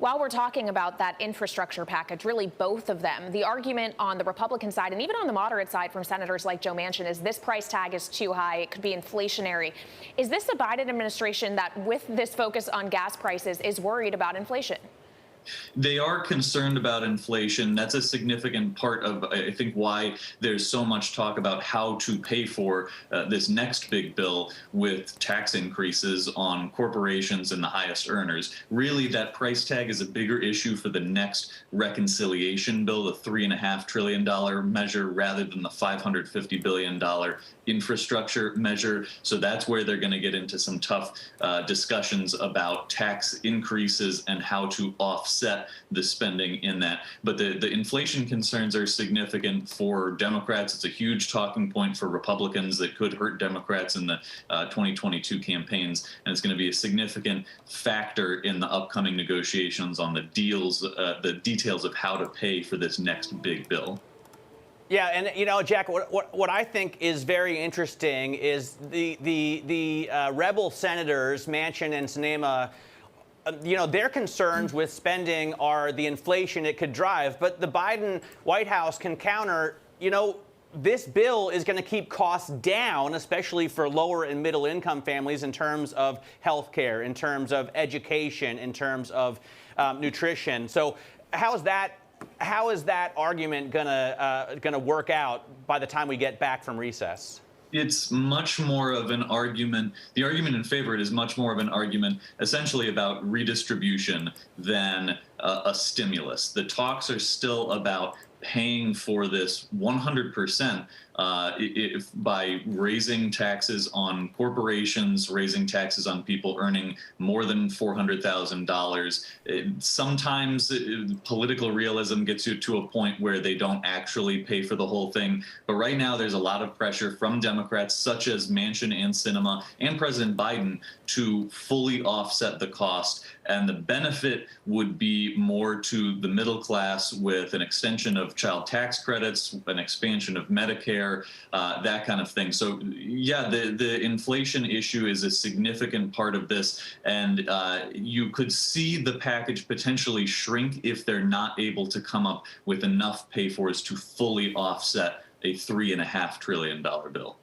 While we're talking about that infrastructure package, really both of them, the argument on the Republican side and even on the moderate side from senators like Joe Manchin is this price tag is too high. It could be inflationary. Is this a Biden administration that, with this focus on gas prices, is worried about inflation? They are concerned about inflation. That's a significant part of, I think, why there's so much talk about how to pay for this next big bill with tax increases on corporations and the highest earners. Really, that price tag is a bigger issue for the next reconciliation bill, the $3.5 trillion measure, rather than the $550 billion infrastructure measure. So that's where they're going to get into some tough discussions about tax increases and how to offset the spending in that. But the inflation concerns are significant for Democrats. It's a huge talking point for Republicans that could hurt Democrats in the 2022 campaigns. And it's going to be a significant factor in the upcoming negotiations on the details of how to pay for this next big bill. Yeah, and Jack, what I think is very interesting is the rebel senators Manchin and Sinema. Their concerns with spending are the inflation it could drive, but the Biden White House can counter. This bill is going to keep costs down, especially for lower and middle income families, in terms of health care, in terms of education, in terms of nutrition. So how is that argument gonna work out by the time we get back from recess? It's much more of an argument. The argument in favor of it is much more of an argument essentially about redistribution than a stimulus. The talks are still about paying for this 100% by raising taxes on corporations, raising taxes on people earning more than $400,000. Sometimes political realism gets you to a point where they don't actually pay for the whole thing. But right now, there's a lot of pressure from Democrats, such as Manchin and Sinema and President Biden, to fully offset the cost. And the benefit would be more to the middle class with an extension of child tax credits, an expansion of Medicare, that kind of thing. So, yeah, the inflation issue is a significant part of this. And you could see the package potentially shrink if they're not able to come up with enough pay-fors to fully offset a $3.5 trillion bill.